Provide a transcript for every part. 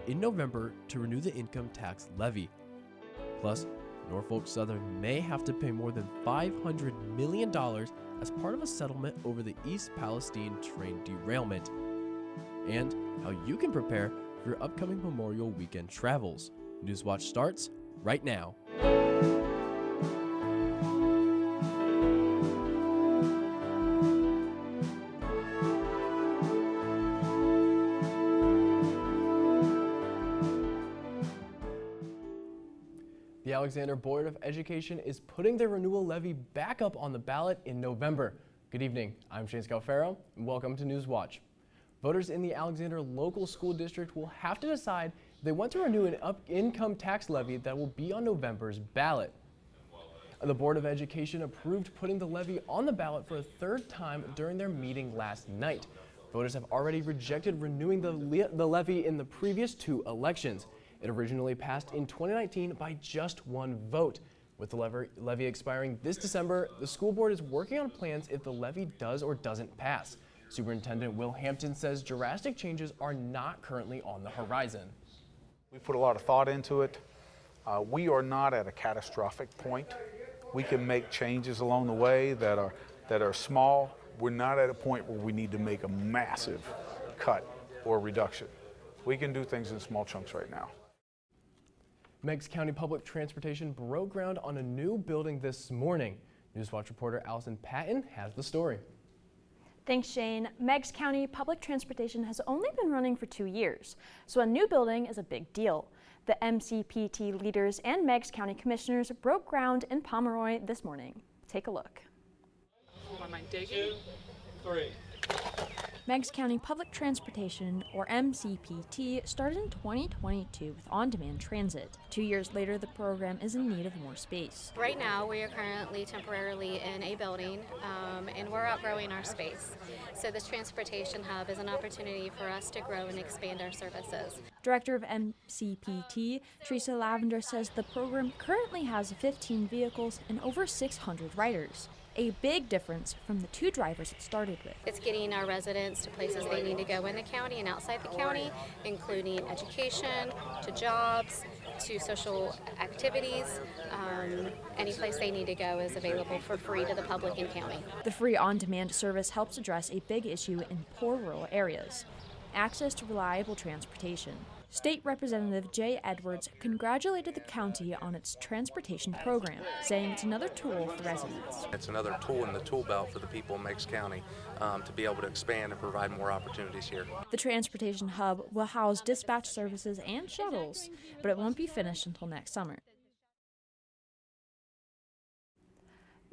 in November to renew the income tax levy. Plus, Norfolk Southern may have to pay more than $500 million as part of a settlement over the East Palestine train derailment. And how you can prepare for your upcoming Memorial Weekend travels. Newswatch starts right now. The Alexander Board of Education is putting their renewal levy back up on the ballot in November. Good evening, I'm Shane Scalfaro, and welcome to Newswatch. Voters in the Alexander local school district will have to decide if they want to renew an income tax levy that will be on November's ballot. The Board of Education approved putting the levy on the ballot for a third time during their meeting last night. Voters have already rejected renewing the levy in the previous two elections. It originally passed in 2019 by just one vote. With the levy expiring this December, the school board is working on plans if the levy does or doesn't pass. Superintendent Will Hampton says drastic changes are not currently on the horizon. We put a lot of thought into it. We are not at a catastrophic point. We can make changes along the way that are small. We're not at a point where we need to make a massive cut or reduction. We can do things in small chunks right now. Meigs County Public Transportation broke ground on a new building this morning. Newswatch reporter Allison Patton has the story. Thanks, Shane. Meigs County Public Transportation has only been running for 2 years, so a new building is a big deal. The MCPT leaders and Meigs County commissioners broke ground in Pomeroy this morning. Take a look. 1 2 3. Meigs County Public Transportation, or MCPT, started in 2022 with on-demand transit. 2 years later, the program is in need of more space. Right now, we are currently temporarily in a building, and we're outgrowing our space. So this transportation hub is an opportunity for us to grow and expand our services. Director of MCPT, Teresa Lavender, says the program currently has 15 vehicles and over 600 riders. A big difference from the 2 drivers it started with. It's getting our residents to places they need to go in the county and outside the county, including education, to jobs, to social activities. Any place they need to go is available for free to the public in county. The free on-demand service helps address a big issue in poor rural areas: access to reliable transportation. State Representative Jay Edwards congratulated the county on its transportation program, saying it's another tool for residents. It's another tool in the tool belt for the people of Meigs County to be able to expand and provide more opportunities here. The transportation hub will house dispatch services and shuttles, but it won't be finished until next summer.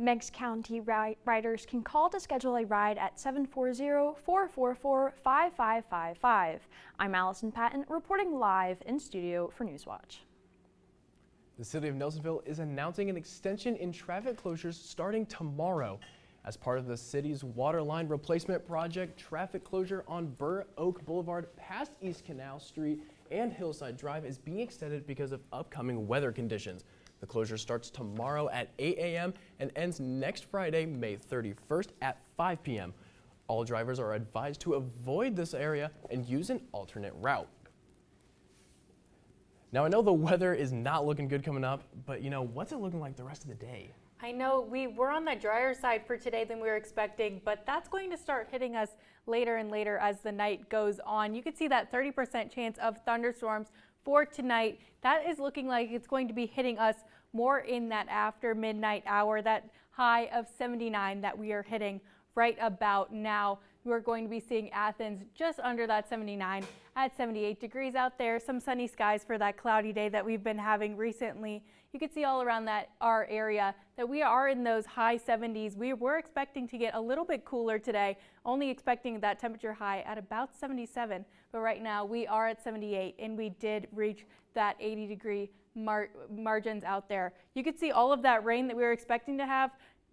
Meigs County riders can call to schedule a ride at 740-444-5555. I'm Allison Patton, reporting live in studio for Newswatch. The city of Nelsonville is announcing an extension in traffic closures starting tomorrow. As part of the city's water line replacement project, traffic closure on Burr Oak Boulevard past East Canal Street and Hillside Drive is being extended because of upcoming weather conditions. The closure starts tomorrow at 8 a.m. and ends next Friday, May 31st at 5 p.m. All drivers are advised to avoid this area and use an alternate route. Now, I know the weather is not looking good coming up, but what's it looking like the rest of the day? I know we were on the drier side for today than we were expecting, but that's going to start hitting us later and later as the night goes on. You can see that 30% chance of thunderstorms for tonight. That is looking like it's going to be hitting us more in that after midnight hour, that high of 79 that we are hitting right about now. We're going to be seeing Athens just under that 79 at 78 degrees out there. Some sunny skies for that cloudy day that we've been having recently. You can see all around our area that we are in those high 70s. We were expecting to get a little bit cooler today, only expecting that temperature high at about 77. But right now we are at 78, and we did reach that 80-degree margins out there. You can see all of that rain that we were expecting to have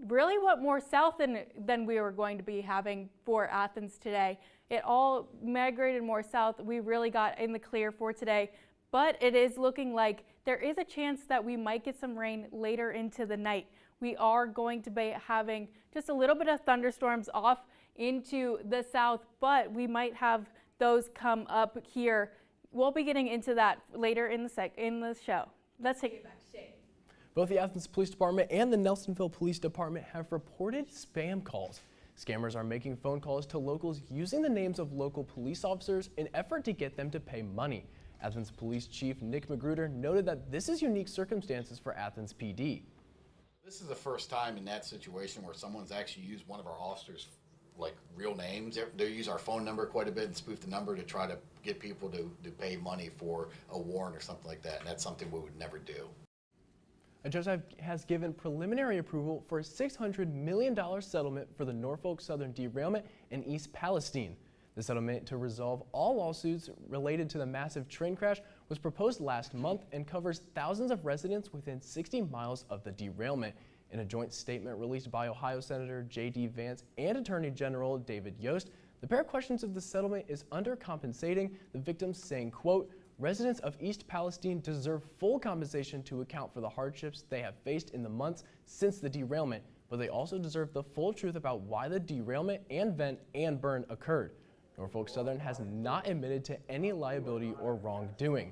really went more south than we were going to be having for Athens today. It all migrated more south. We really got in the clear for today, but it is looking like there is a chance that we might get some rain later into the night. We are going to be having just a little bit of thunderstorms off into the south, but we might have those come up here We'll be getting into that later in the show. Let's take it back to Shane. Both the Athens Police Department and the Nelsonville Police Department have reported spam calls. Scammers are making phone calls to locals using the names of local police officers in effort to get them to pay money. Athens Police Chief Nick Magruder noted that this is unique circumstances for Athens PD. This is the first time in that situation where someone's actually used one of our officers' real names. They use our phone number quite a bit and spoof the number to try to get people to pay money for a warrant or something like that, and that's something we would never do. A judge has given preliminary approval for a $600 million settlement for the Norfolk Southern derailment in East Palestine. The settlement to resolve all lawsuits related to the massive train crash was proposed last month and covers thousands of residents within 60 miles of the derailment. In a joint statement released by Ohio Senator J.D. Vance and Attorney General David Yost, the pair questions of the settlement is undercompensating the victims, saying, quote, "Residents of East Palestine deserve full compensation to account for the hardships they have faced in the months since the derailment, but they also deserve the full truth about why the derailment and vent and burn occurred." Norfolk Southern has not admitted to any liability or wrongdoing.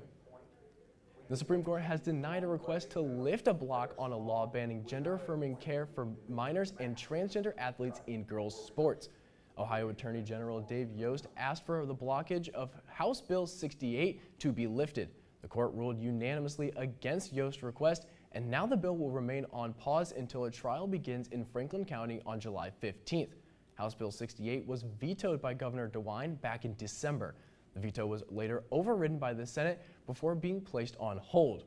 The Supreme Court has denied a request to lift a block on a law banning gender-affirming care for minors and transgender athletes in girls' sports. Ohio Attorney General Dave Yost asked for the blockage of House Bill 68 to be lifted. The court ruled unanimously against Yost's request, and now the bill will remain on pause until a trial begins in Franklin County on July 15th. House Bill 68 was vetoed by Governor DeWine back in December. The veto was later overridden by the Senate before being placed on hold.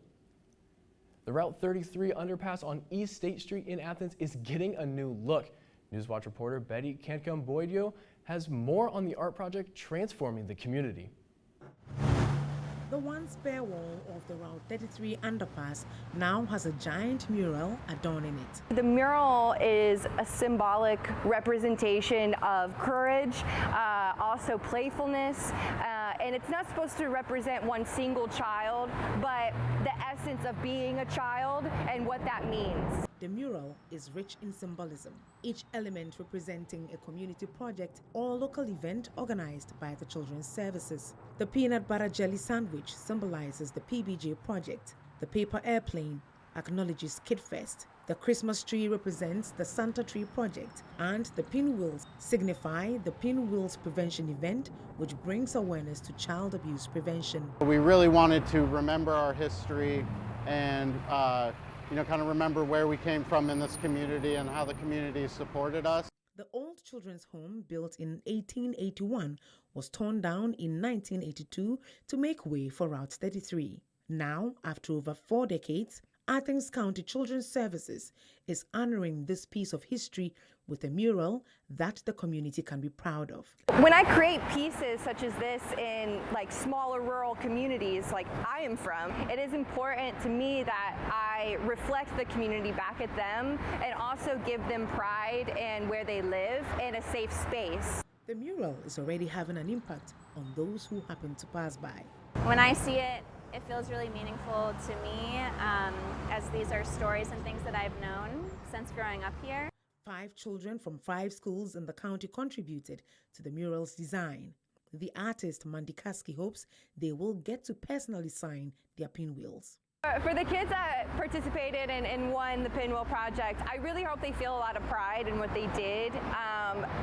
The Route 33 underpass on East State Street in Athens is getting a new look. Newswatch reporter Betty Cancom-Boidio has more on the art project transforming the community. The once bare wall of the Route 33 underpass now has a giant mural adorning it. The mural is a symbolic representation of courage, also playfulness, and it's not supposed to represent one single child, but the essence of being a child and what that means. The mural is rich in symbolism, each element representing a community project or local event organized by the Children's Services. The peanut butter jelly sandwich symbolizes the PBJ project. The paper airplane acknowledges Kid Fest. The Christmas tree represents the Santa Tree project, and the pinwheels signify the Pinwheels Prevention event, which brings awareness to child abuse prevention. We really wanted to remember our history and kind of remember where we came from in this community and how the community supported us. The old children's home, built in 1881, was torn down in 1982 to make way for Route 33. Now, after over 4 decades, Athens County Children's Services is honoring this piece of history with a mural that the community can be proud of. When I create pieces such as this in smaller rural communities like I am from, it is important to me that I reflect the community back at them and also give them pride in where they live in a safe space. The mural is already having an impact on those who happen to pass by. When I see it, it feels really meaningful to me, as these are stories and things that I've known since growing up here. 5 children from 5 schools in the county contributed to the mural's design. The artist Mandy Kasky hopes they will get to personally sign their pinwheels. For the kids that participated and won the Pinwheel Project, I really hope they feel a lot of pride in what they did.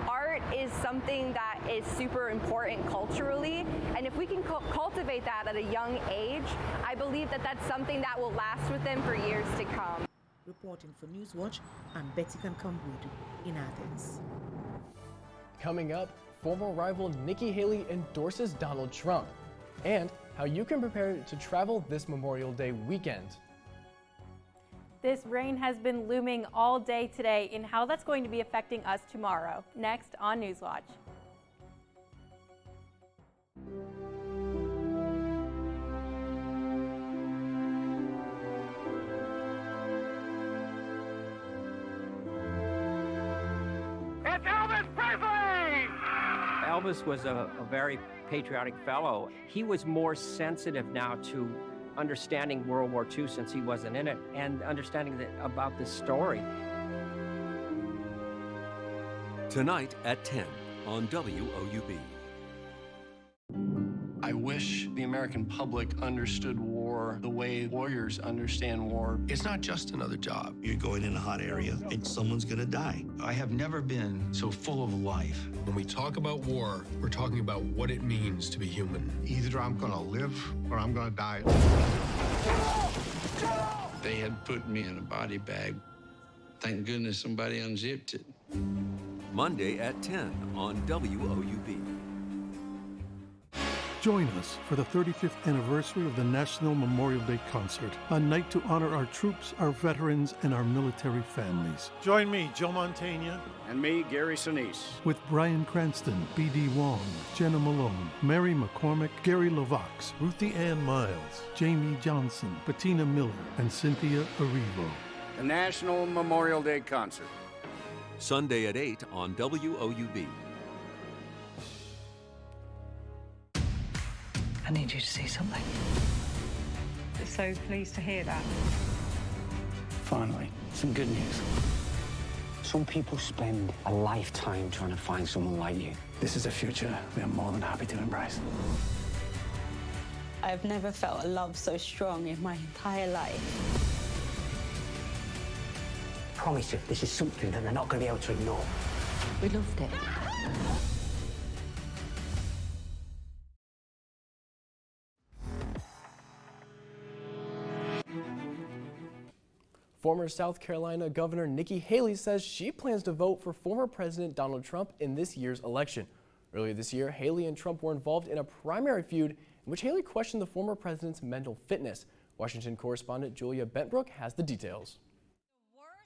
Art is something that is super important culturally, and if we can cultivate that at a young age, I believe that that's something that will last with them for years to come. Reporting for Newswatch, I'm Betty Cancom-Boidio in Athens. Coming up, former rival Nikki Haley endorses Donald Trump, and how you can prepare to travel this Memorial Day weekend. This rain has been looming all day today, and how that's going to be affecting us tomorrow. Next on Newswatch. It's Elvis Presley! Elvis was a very patriotic fellow. He was more sensitive now to understanding World War II since he wasn't in it, and understanding about this story. Tonight at 10 on WOUB. I wish the American public understood war the way warriors understand war. It's not just another job. You're going in a hot area and someone's gonna die. I have never been so full of life. When we talk about war, we're talking about what it means to be human. Either I'm gonna live or I'm gonna die. They had put me in a body bag. Thank goodness somebody unzipped it. Monday at 10 on WOUB. Join us for the 35th anniversary of the National Memorial Day Concert, a night to honor our troops, our veterans, and our military families. Join me, Joe Mantegna. And me, Gary Sinise. With Bryan Cranston, B.D. Wong, Jenna Malone, Mary McCormick, Gary Lovax, Ruthie Ann Miles, Jamie Johnson, Bettina Miller, and Cynthia Erivo. The National Memorial Day Concert. Sunday at 8 on WOUB. I need you to see something. So pleased to hear that. Finally, some good news. Some people spend a lifetime trying to find someone like you. This is a future we are more than happy to embrace. I've never felt a love so strong in my entire life. I promise you, this is something that they're not going to be able to ignore. We loved it. Former South Carolina Governor Nikki Haley says she plans to vote for former President Donald Trump in this year's election. Earlier this year, Haley and Trump were involved in a primary feud in which Haley questioned the former president's mental fitness. Washington correspondent Julia Bentbrook has the details.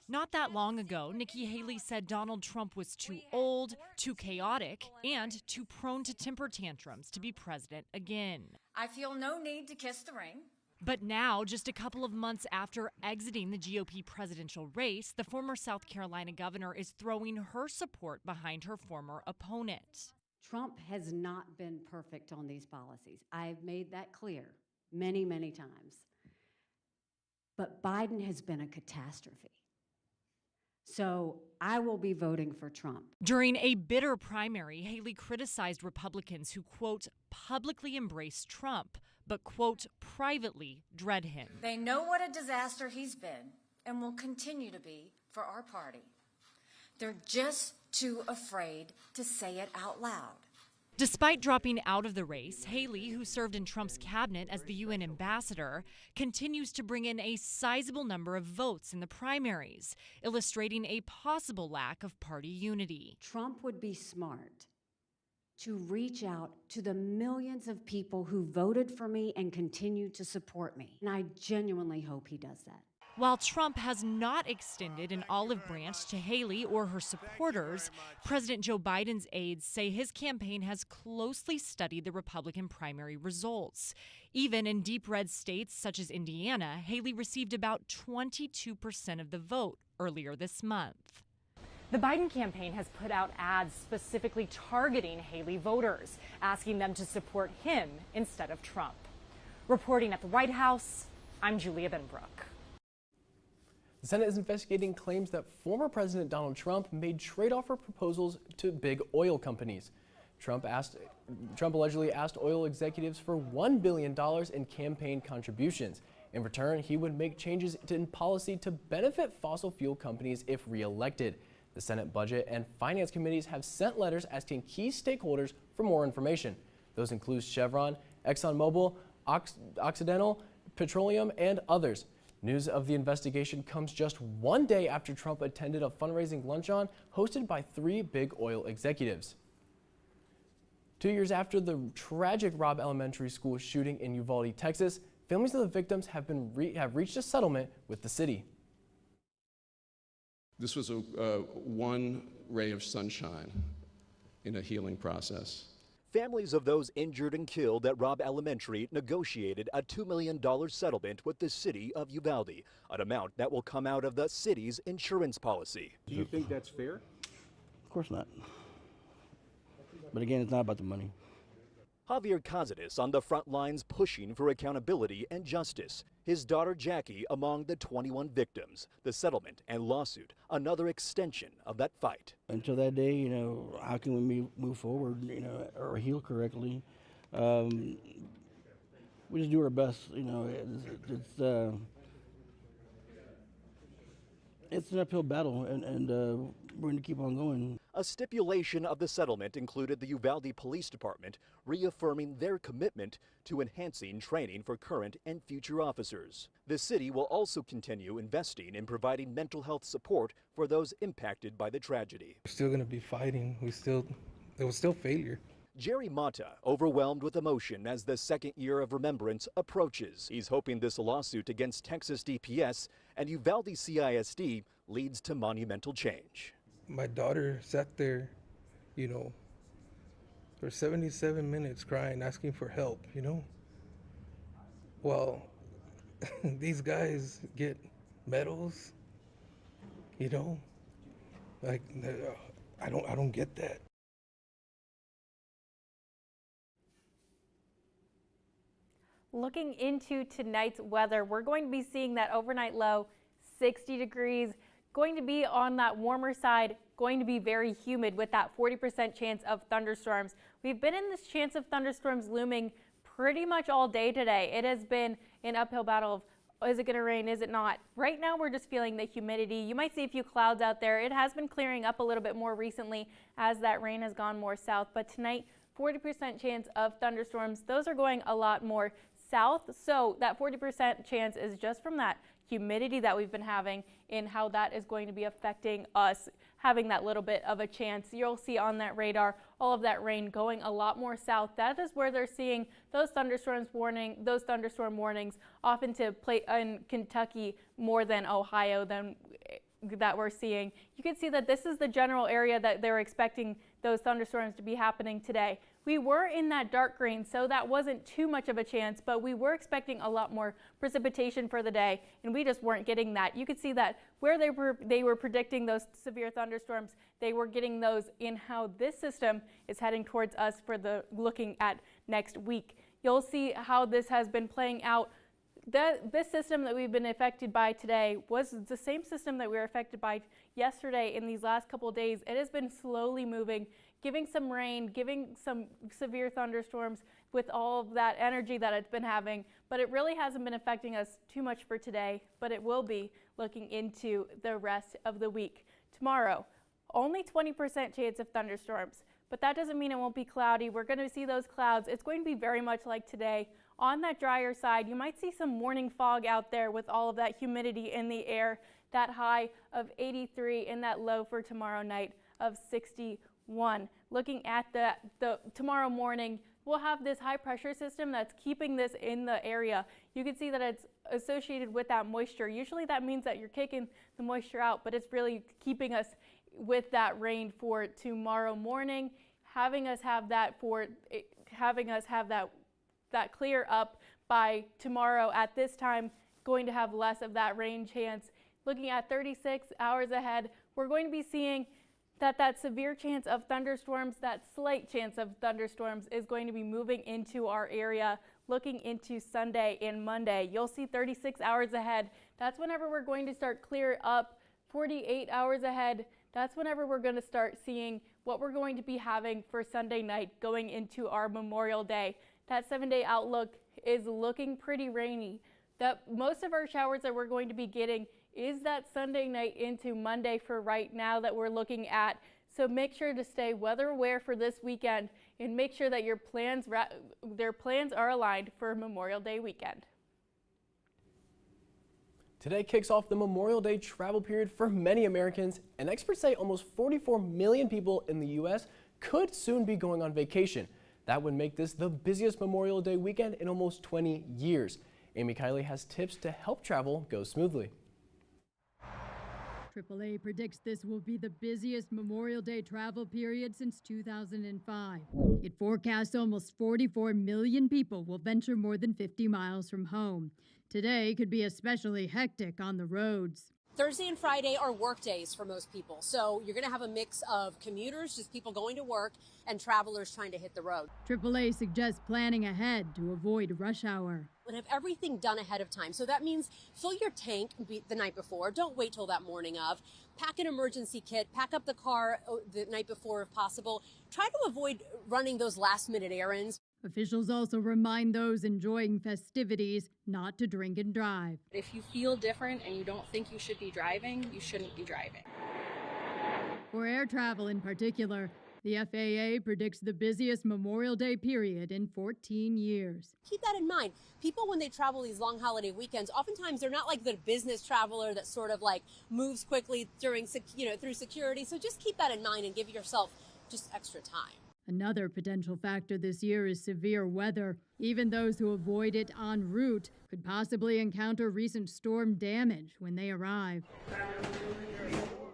Not that long ago, Nikki Haley said Donald Trump was too old, too chaotic, and too prone to temper tantrums to be president again. I feel no need to kiss the ring. But now, just a couple of months after exiting the GOP presidential race, the former South Carolina governor is throwing her support behind her former opponent. Trump has not been perfect on these policies. I've made that clear many, many times. But Biden has been a catastrophe. So I will be voting for Trump. During a bitter primary, Haley criticized Republicans who, quote, publicly embrace Trump, but, quote, privately dread him. They know what a disaster he's been and will continue to be for our party. They're just too afraid to say it out loud. Despite dropping out of the race, Haley, who served in Trump's cabinet as the UN ambassador, continues to bring in a sizable number of votes in the primaries, illustrating a possible lack of party unity. Trump would be smart to reach out to the millions of people who voted for me and continue to support me. And I genuinely hope he does that. While Trump has not extended an olive branch to Haley or her supporters, President Joe Biden's aides say his campaign has closely studied the Republican primary results. Even in deep red states such as Indiana, Haley received about 22% of the vote earlier this month. The Biden campaign has put out ads specifically targeting Haley voters, asking them to support him instead of Trump. Reporting at the White House, I'm Julia Benbrook. The Senate is investigating claims that former President Donald Trump made trade offer proposals to big oil companies. Trump allegedly asked oil executives for $1 billion in campaign contributions. In return, he would make changes in policy to benefit fossil fuel companies if reelected. The Senate Budget and Finance Committees have sent letters asking key stakeholders for more information. Those include Chevron, ExxonMobil, Occidental Petroleum, and others. News of the investigation comes just one day after Trump attended a fundraising luncheon hosted by 3 big oil executives. 2 years after the tragic Robb Elementary School shooting in Uvalde, Texas, families of the victims have reached a settlement with the city. This was one ray of sunshine in a healing process. Families of those injured and killed at Robb Elementary negotiated a $2 million settlement with the city of Uvalde, an amount that will come out of the city's insurance policy. Do you think that's fair? Of course not. But again, it's not about the money. Javier Cazares on the front lines pushing for accountability and justice. His daughter Jackie among the 21 victims. The settlement and lawsuit, another extension of that fight. Until that day, you know, how can we move forward, you know, or heal correctly? we just do our best. It's an uphill battle, and we're going to keep on going. A stipulation of the settlement included the Uvalde Police Department reaffirming their commitment to enhancing training for current and future officers. The city will also continue investing in providing mental health support for those impacted by the tragedy. We're still going to be fighting. There was still failure. Jerry Mata overwhelmed with emotion as the second year of remembrance approaches. He's hoping this lawsuit against Texas DPS and Uvalde CISD leads to monumental change. My daughter sat there, for 77 minutes crying, asking for help, Well, these guys get medals, like, I don't get that. Looking into tonight's weather, we're going to be seeing that overnight low 60 degrees, going to be on that warmer side, going to be very humid with that 40% chance of thunderstorms. We've been in this chance of thunderstorms looming pretty much all day today. It has been an uphill battle of, is it going to rain, is it not? Right now we're just feeling the humidity. You might see a few clouds out there. It has been clearing up a little bit more recently as that rain has gone more south, but tonight 40% chance of thunderstorms. Those are going a lot more south, so that 40% chance is just from that humidity that we've been having and how that is going to be affecting us, having that little bit of a chance. You'll see on that radar all of that rain going a lot more south. That is where they're seeing those thunderstorm warnings often to play in Kentucky more than Ohio that we're seeing. You can see that this is the general area that they're expecting those thunderstorms to be happening today. We were in that dark green, so that wasn't too much of a chance, but we were expecting a lot more precipitation for the day, and we just weren't getting that. You could see that where they were predicting those severe thunderstorms, they were getting those in how this system is heading towards us for the looking at next week. You'll see how this has been playing out. This system that we've been affected by today was the same system that we were affected by yesterday in these last couple of days. It has been slowly moving, giving some rain, giving some severe thunderstorms with all of that energy that it's been having, but it really hasn't been affecting us too much for today, but it will be looking into the rest of the week. Tomorrow, only 20% chance of thunderstorms, but that doesn't mean it won't be cloudy. We're going to see those clouds. It's going to be very much like today. On that drier side, you might see some morning fog out there with all of that humidity in the air, that high of 83 and that low for tomorrow night of 61. Looking at the tomorrow morning, we'll have this high pressure system that's keeping this in the area. You can see that it's associated with that moisture. Usually that means that you're kicking the moisture out, but it's really keeping us with that rain for tomorrow morning, having us have that that clear up by tomorrow at this time, going to have less of that rain chance. Looking at 36 hours ahead, we're going to be seeing that severe chance of thunderstorms, that slight chance of thunderstorms is going to be moving into our area. Looking into Sunday and Monday, you'll see 36 hours ahead. That's whenever we're going to start clear up. 48 hours ahead, that's whenever we're going to start seeing what we're going to be having for Sunday night going into our Memorial Day. That 7-day outlook is looking pretty rainy. Most of our showers that we're going to be getting is that Sunday night into Monday for right now that we're looking at. So make sure to stay weather aware for this weekend and make sure that their plans are aligned for Memorial Day weekend. Today kicks off the Memorial Day travel period for many Americans, and experts say almost 44 million people in the U.S. could soon be going on vacation. That would make this the busiest Memorial Day weekend in almost 20 years. Amy Kiley has tips to help travel go smoothly. AAA predicts this will be the busiest Memorial Day travel period since 2005. It forecasts almost 44 million people will venture more than 50 miles from home. Today could be especially hectic on the roads. Thursday and Friday are work days for most people, so you're going to have a mix of commuters, just people going to work, and travelers trying to hit the road. AAA suggests planning ahead to avoid rush hour. And have everything done ahead of time. So that means fill your tank the night before. Don't wait till that morning of. Pack an emergency kit. Pack up the car the night before if possible. Try to avoid running those last-minute errands. Officials also remind those enjoying festivities not to drink and drive. If you feel different and you don't think you should be driving, you shouldn't be driving. For air travel in particular, the FAA predicts the busiest Memorial Day period in 14 years. Keep that in mind. People, when they travel these long holiday weekends, oftentimes they're not like the business traveler that sort of like moves quickly during, through security. So just keep that in mind and give yourself just extra time. Another potential factor this year is severe weather. Even those who avoid it en route could possibly encounter recent storm damage when they arrive.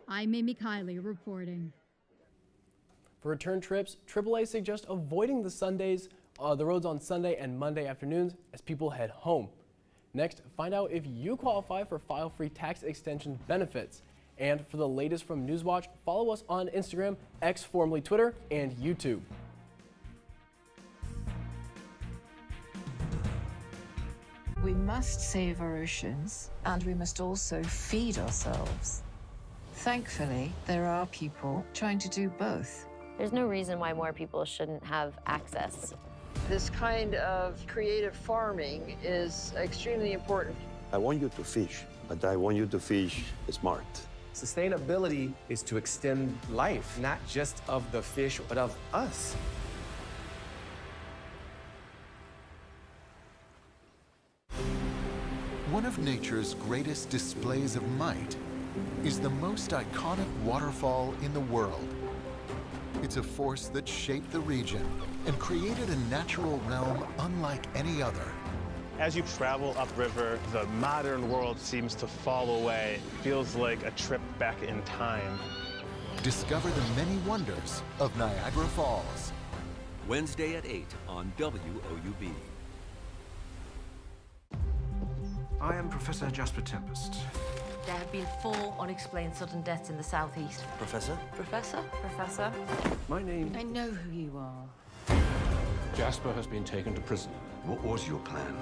I'm Amy Kiley reporting. For return trips, AAA suggests avoiding the roads on Sunday and Monday afternoons as people head home. Next, find out if you qualify for file-free tax extension benefits. And for the latest from Newswatch, follow us on Instagram, X formerly Twitter, and YouTube. We must save our oceans, and we must also feed ourselves. Thankfully, there are people trying to do both. There's no reason why more people shouldn't have access. This kind of creative farming is extremely important. I want you to fish, but I want you to fish smart. Sustainability is to extend life, not just of the fish, but of us. One of nature's greatest displays of might is the most iconic waterfall in the world. It's a force that shaped the region and created a natural realm unlike any other. As you travel upriver, the modern world seems to fall away. It feels like a trip back in time. Discover the many wonders of Niagara Falls. Wednesday at 8 on WOUB. I am Professor Jasper Tempest. There have been 4 unexplained sudden deaths in the southeast. Professor? Professor? Professor? My name... I know who you are. Jasper has been taken to prison. What was your plan?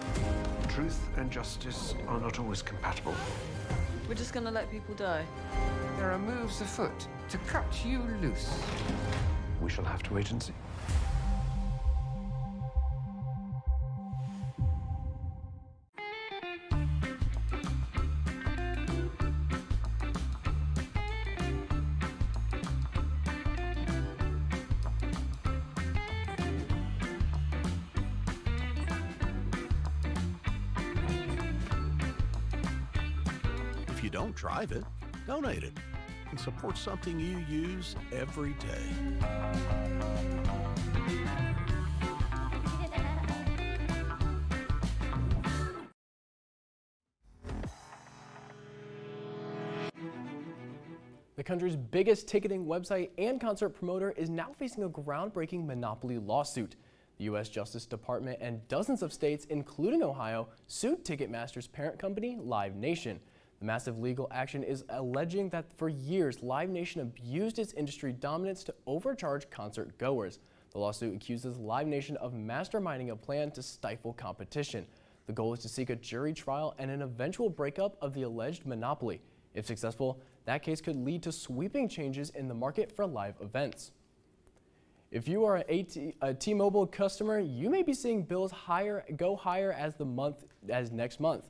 Truth and justice are not always compatible. We're just gonna let people die. There are moves afoot to cut you loose. We shall have to wait and see. If you don't drive it, donate it and support something you use every day. The country's biggest ticketing website and concert promoter is now facing a groundbreaking monopoly lawsuit. The U.S. Justice Department and dozens of states, including Ohio, sued Ticketmaster's parent company, Live Nation. The massive legal action is alleging that for years, Live Nation abused its industry dominance to overcharge concert goers. The lawsuit accuses Live Nation of masterminding a plan to stifle competition. The goal is to seek a jury trial and an eventual breakup of the alleged monopoly. If successful, that case could lead to sweeping changes in the market for live events. If you are a T-Mobile customer, you may be seeing bills go higher as next month.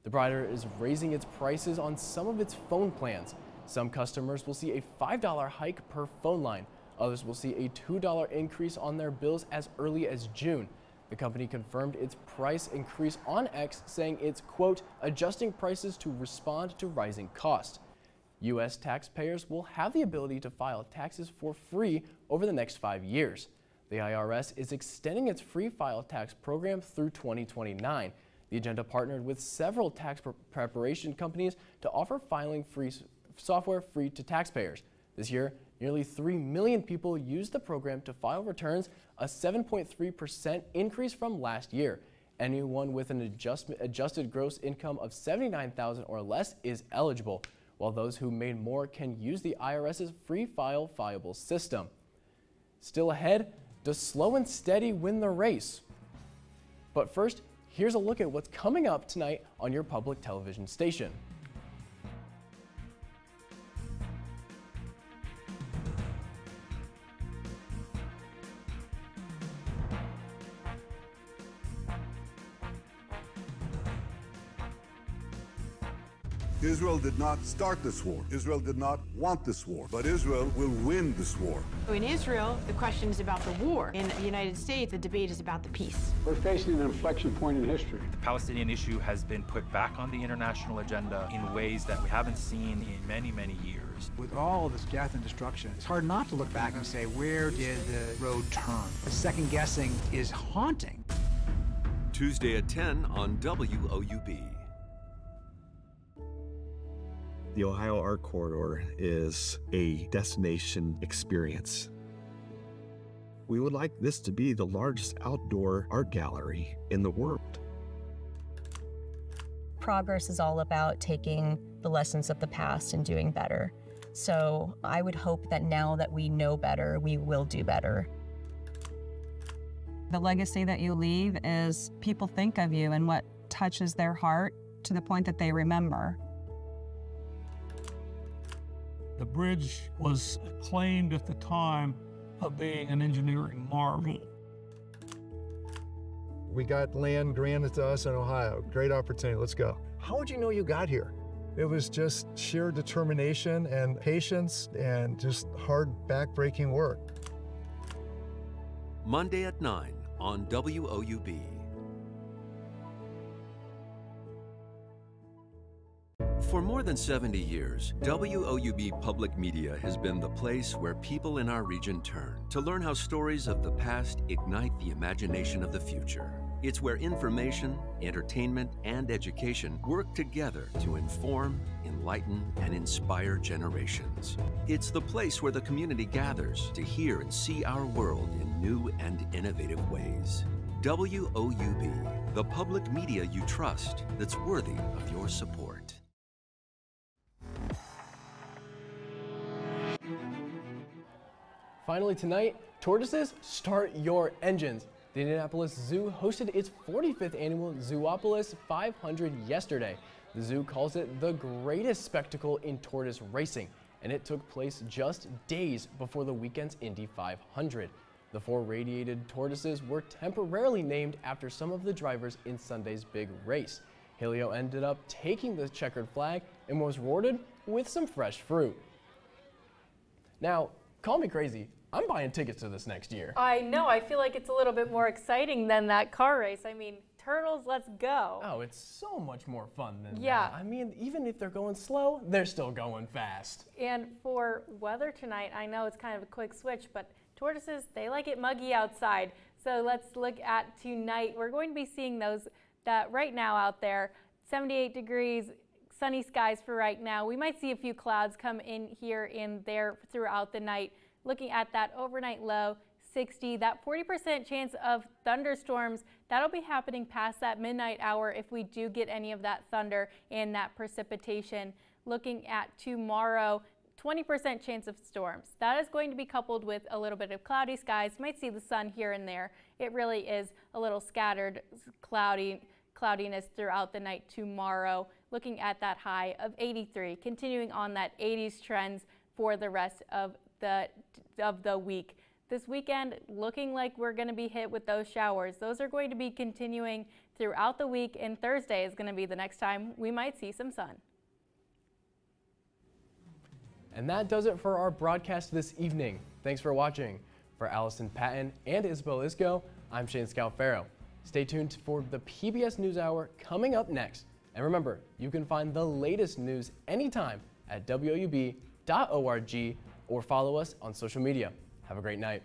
The provider is raising its prices on some of its phone plans. Some customers will see a $5 hike per phone line. Others will see a $2 increase on their bills as early as June. The company confirmed its price increase on X, saying it's, quote, adjusting prices to respond to rising costs. U.S. taxpayers will have the ability to file taxes for free over the next 5 years. The IRS is extending its free file tax program through 2029. The agenda partnered with several tax preparation companies to offer filing software free to taxpayers. This year, nearly 3 million people used the program to file returns, a 7.3% increase from last year. Anyone with an adjusted gross income of $79,000 or less is eligible, while those who made more can use the IRS's free file fileable system. Still ahead, does slow and steady win the race? But first, here's a look at what's coming up tonight on your public television station. Israel did not start this war. Israel did not want this war, but Israel will win this war. In Israel, the question is about the war. In the United States, the debate is about the peace. We're facing an inflection point in history. The Palestinian issue has been put back on the international agenda in ways that we haven't seen in many, many years. With all this death and destruction, it's hard not to look back and say, where did the road turn? The second guessing is haunting. Tuesday at 10 on WOUB. The Ohio Art Corridor is a destination experience. We would like this to be the largest outdoor art gallery in the world. Progress is all about taking the lessons of the past and doing better. So I would hope that now that we know better, we will do better. The legacy that you leave is people think of you and what touches their heart to the point that they remember. The bridge was acclaimed at the time of being an engineering marvel. We got land granted to us in Ohio. Great opportunity, let's go. How would you know you got here? It was just sheer determination and patience and just hard, back-breaking work. Monday at 9 on WOUB. For more than 70 years, WOUB Public Media has been the place where people in our region turn to learn how stories of the past ignite the imagination of the future. It's where information, entertainment, and education work together to inform, enlighten, and inspire generations. It's the place where the community gathers to hear and see our world in new and innovative ways. WOUB, the public media you trust that's worthy of your support. Finally tonight, tortoises, start your engines. The Indianapolis Zoo hosted its 45th annual Zoopolis 500 yesterday. The zoo calls it the greatest spectacle in tortoise racing, and it took place just days before the weekend's Indy 500. The 4 radiated tortoises were temporarily named after some of the drivers in Sunday's big race. Helio ended up taking the checkered flag and was rewarded with some fresh fruit. Now, call me crazy, I'm buying tickets to this next year. I know, I feel like it's a little bit more exciting than that car race. I mean, turtles, let's go. Oh, it's so much more fun than Yeah. that. I mean, even if they're going slow, they're still going fast. And for weather tonight, I know it's kind of a quick switch, but tortoises, they like it muggy outside. So let's look at tonight. We're going to be seeing those that right now out there, 78 degrees, sunny skies for right now. We might see a few clouds come in here and there throughout the night. Looking at that overnight low, 60, that 40% chance of thunderstorms, that'll be happening past that midnight hour if we do get any of that thunder and that precipitation. Looking at tomorrow, 20% chance of storms. That is going to be coupled with a little bit of cloudy skies. You might see the sun here and there. It really is a little scattered cloudiness throughout the night tomorrow. Looking at that high of 83, continuing on that 80s trends for the rest of the week. This weekend, looking like we're going to be hit with those showers. Those are going to be continuing throughout the week, and Thursday is going to be the next time we might see some sun. And that does it for our broadcast this evening. Thanks for watching. For Allison Patton and Isabel Isco, I'm Shane Scalfaro. Stay tuned for the PBS NewsHour coming up next. And remember, you can find the latest news anytime at WOUB.org or follow us on social media. Have a great night.